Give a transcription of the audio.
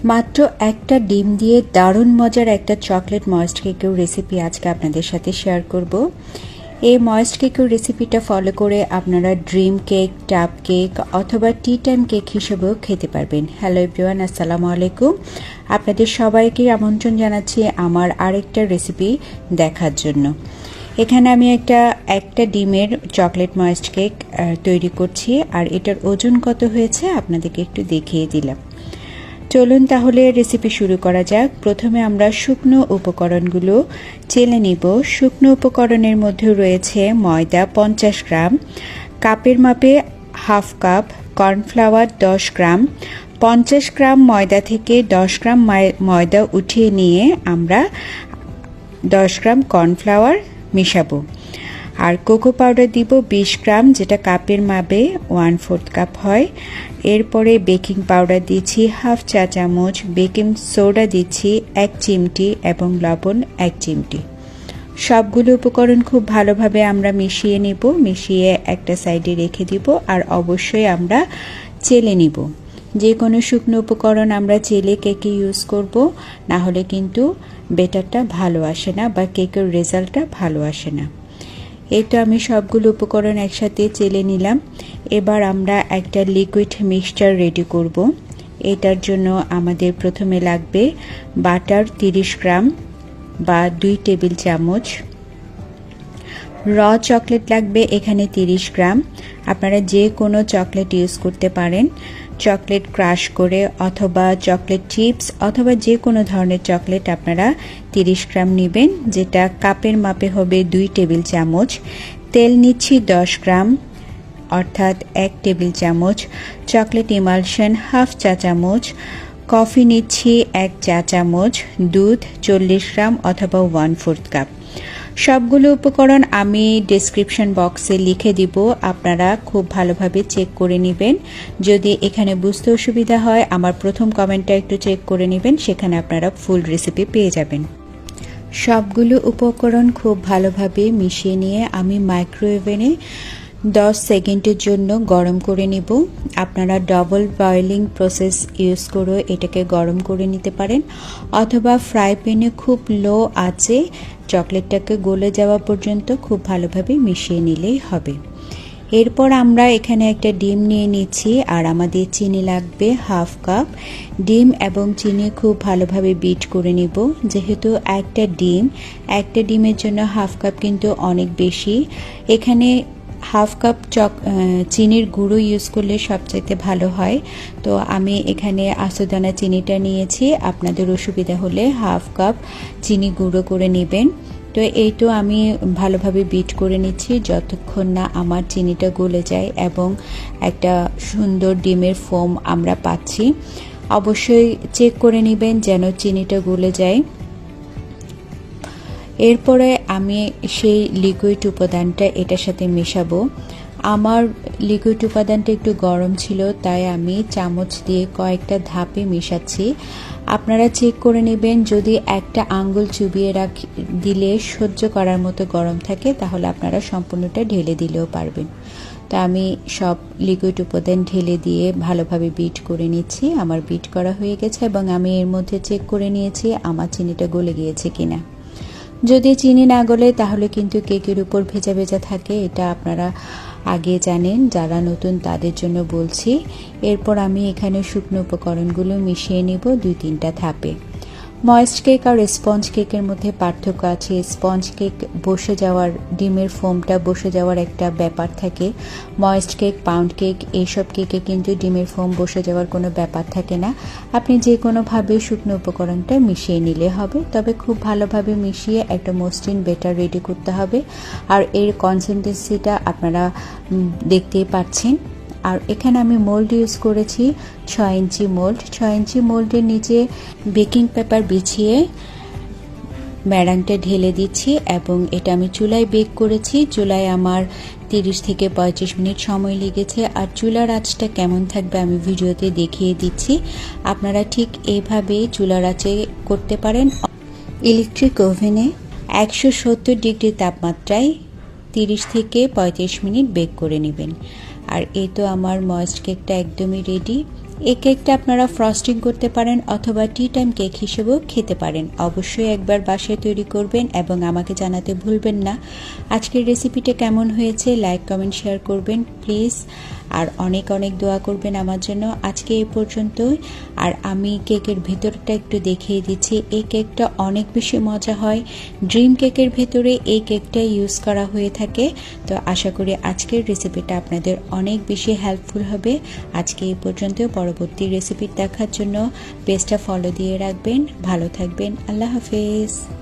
মাত্র একটা ডিম দিয়ে দারুণ মজার একটা চকলেট ময়েস্ট কেকের রেসিপি আজকে আপনাদের সাথে শেয়ার করব। এই ময়েস্ট কেকের রেসিপিটা ফলো করে আপনারা ড্রিম কেক, টাপ কেক অথবা টি টাইম কেক হিসেবেও খেতে পারবেন। হ্যালো এভরিওয়ান, আসসালামু আলাইকুম। আপনাদের সবাইকে আমন্ত্রণ জানাচ্ছি আমার আরেকটা রেসিপি দেখার জন্য। এখানে আমি একটা ডিমের চকলেট ময়েস্ট কেক তৈরি করছি, আর এটার ওজন কত হয়েছে আপনাদেরকে একটু দেখিয়ে দিলাম। চলুন তাহলে রেসিপি শুরু করা যাক। প্রথমে আমরা শুকনো উপকরণগুলো চেলে নিব। শুকনো উপকরণের মধ্যে রয়েছে ময়দা 50 গ্রাম, কাপের মাপে হাফ কাপ, কর্নফ্লাওয়ার 10 গ্রাম। 50 গ্রাম ময়দা থেকে 10 গ্রাম ময়দা উঠিয়ে নিয়ে আমরা 10 গ্রাম কর্নফ্লাওয়ার মিশাবো। আর কোকো পাউডার দিব 20 গ্রাম, যেটা কাপের মাপে 1/4 কাপ হয়। এরপরে বেকিং পাউডার দিচ্ছি হাফ চা চামচ, বেকিং সোডা দিচ্ছি 1 চিমটি এবং লবণ 1 চিমটি। সবগুলো উপকরণ খুব ভালোভাবে আমরা মিশিয়ে নিব। মিশিয়ে একটা সাইডে রেখে দিব। আর অবশ্যই আমরা চেলে নিব। যে কোনো শুকনো উপকরণ আমরা চেলে কেকে ইউজ করব, না হলে কিন্তু বেটারটা ভালো আসে না বা কেকের রেজাল্টটা ভালো আসে না। এই তো আমি সবগুলো উপকরণ একসাথে চেলে নিলাম। এবার আমরা একটা লিকুইড মিক্সচার রেডি করব। এটার জন্য আমাদের প্রথমে লাগবে বাটার 30 গ্রাম বা 2 টেবিল চামচ, র চকলেট লাগবে এখানে 30 গ্রাম। আপনারা যে কোনো চকলেট ইউজ করতে পারেন, চকলেট ক্রাশ করে অথবা চকলেট চিপস অথবা যে কোনো ধরনের চকলেট আপনারা 30 গ্রাম নেবেন, যেটা কাপের মাপে হবে 2 টেবিল চামচ। তেল নিচ্ছি 10 গ্রাম অর্থাৎ 1 টেবিল চামচ। চকলেট ইমালশন হাফ চা চামচ। কফি নিচ্ছি 1 চা চামচ। দুধ 40 গ্রাম অথবা 1/4 কাপ। সবগুলো উপকরণ আমি ডেসক্রিপশন বক্সে লিখে দিব, আপনারা খুব ভালোভাবে চেক করে নেবেন। যদি এখানে বুঝতে অসুবিধা হয় আমার প্রথম কমেন্টটা একটু চেক করে নেবেন, সেখানে আপনারা ফুল রেসিপি পেয়ে যাবেন। সবগুলো উপকরণ খুব ভালোভাবে মিশিয়ে নিয়ে আমি মাইক্রোওভেনে 10 সেকেন্ডের জন্য গরম করে নিব। আপনারা ডবল বয়েলিং প্রসেস ইউজ করে এটাকে গরম করে নিতে পারেন, অথবা ফ্রাই প্যানে খুব লো আঁচে চকলেটটাকে গলে যাওয়া পর্যন্ত খুব ভালোভাবে মিশিয়ে নিলেই হবে। এরপর আমরা এখানে একটা ডিম নিয়ে নিচ্ছি, আর আমাদের চিনি লাগবে হাফ কাপ। ডিম এবং চিনি খুব ভালোভাবে বিট করে নিব। যেহেতু একটা ডিমের জন্য হাফ কাপ কিন্তু অনেক বেশি। এখানে হাফ কাপ চিনির গুঁড়ো ইউজ করলে সবচাইতে ভালো হয়। তো আমি এখানে আস্তদানা চিনিটা নিয়েছি, আপনাদের অসুবিধা হলে হাফ কাপ চিনি গুঁড়ো করে নেবেন। তো এই তো আমি ভালোভাবে বিট করে নিচ্ছি যতক্ষণ না আমার চিনিটা গলে যায় এবং একটা সুন্দর ডিমের ফোম আমরা পাচ্ছি। অবশ্যই চেক করে নেবেন যেন চিনিটা গলে যায়। এরপরে আমি সেই লিকুইড উপাদানটা এটার সাথে মেশাবো। আমার লিকুইড উপাদানটা একটু গরম ছিল, তাই আমি চামচ দিয়ে কয়েকটা ধাপে মেশাচ্ছি। আপনারা চেক করে নেবেন, যদি একটা আঙ্গুল চুবিয়ে দিলে সহ্য করার মতো গরম থাকে তাহলে আপনারা সম্পূর্ণটা ঢেলে দিলেও পারবেন। তো আমি সব লিকুইড উপাদান ঢেলে দিয়ে ভালোভাবে বিট করে নিচ্ছি। আমার বিট করা হয়ে গেছে এবং আমি এর মধ্যে চেক করে নিয়েছি আমার চিনিটা গলে গিয়েছে কিনা। যদি চিনি না গলে তাহলে কিন্তু কেকের উপর ভেজা ভেজা থাকে, এটা আপনারা আগে জানেন, যারা নতুন তাদের জন্য বলছি। এরপর আমি এখানে শুকনো উপকরণগুলো মিশিয়ে নিব 2-3টা ধাপে। ময়েস্ট কেক আর স্পঞ্জ কেকের মধ্যে পার্থক্য আছে। স্পঞ্জ কেক বসে যাওয়ার, ডিমের ফোমটা বসে যাওয়ার একটা ব্যাপার থাকে। ময়েস্ট কেক, পাউন্ড কেক এইসব কেকে কিন্তু ডিমের ফোম বসে যাওয়ার কোনো ব্যাপার থাকে না। আপনি যে কোনোভাবে শুকনো উপকরণটা মিশিয়ে নিলে হবে, তবে খুব ভালোভাবে মিশিয়ে একটা মসৃণ বেটার রেডি করতে হবে। আর এর কনসিস্টেন্সিটা আপনারা দেখতেই পাচ্ছেন। আর এখানে আমি মোল্ড ইউজ করেছি 6 ইঞ্চি মোল্ড। 6 ইঞ্চি মোল্ডের নিচে বেকিং পেপার বিছিয়ে ম্যারাংটা ঢেলে দিচ্ছি এবং এটা আমি চুলায় বেক করেছি। চুলায় আমার 30 থেকে 35 মিনিট সময় লেগেছে। আর চুলার আঁচটা কেমন থাকবে আমি ভিডিওতে দেখিয়ে দিচ্ছি। আপনারা ঠিক এইভাবে চুলার আঁচে করতে পারেন। ইলেকট্রিক ওভেনে 170 ডিগ্রি তাপমাত্রায় 30 থেকে 35 মিনিট বেক করে নেবেন। আর এই তো আমার ময়েস্ট কেকটা একদমই রেডি। এই কেকটা আপনারা ফ্রস্টিং করতে পারেন অথবা টি টাইম কেক হিসেবেও খেতে পারেন। অবশ্যই একবার বাসায় তৈরি করবেন এবং আমাকে জানাতে ভুলবেন না আজকের রেসিপিটা কেমন হয়েছে। লাইক কমেন্ট শেয়ার করবেন প্লিজ, আর অনেক অনেক দোয়া করবেন আমার জন্য। আজকে এই পর্যন্তই। আর আমি কেকের ভেতরটা একটু দেখিয়ে দিচ্ছি। এই কেকটা অনেক বেশি মজা হয়। ড্রিম কেকের ভেতরে এই কেকটা ইউজ করা হয়ে থাকে। তো আশা করি আজকের রেসিপিটা আপনাদের অনেক বেশি হেল্পফুল হবে। আজকে এই পর্যন্ত, পরবর্তী রেসিপি দেখার জন্য পেজটা ফলো দিয়ে রাখবেন। ভালো থাকবেন, আল্লাহ হাফেজ।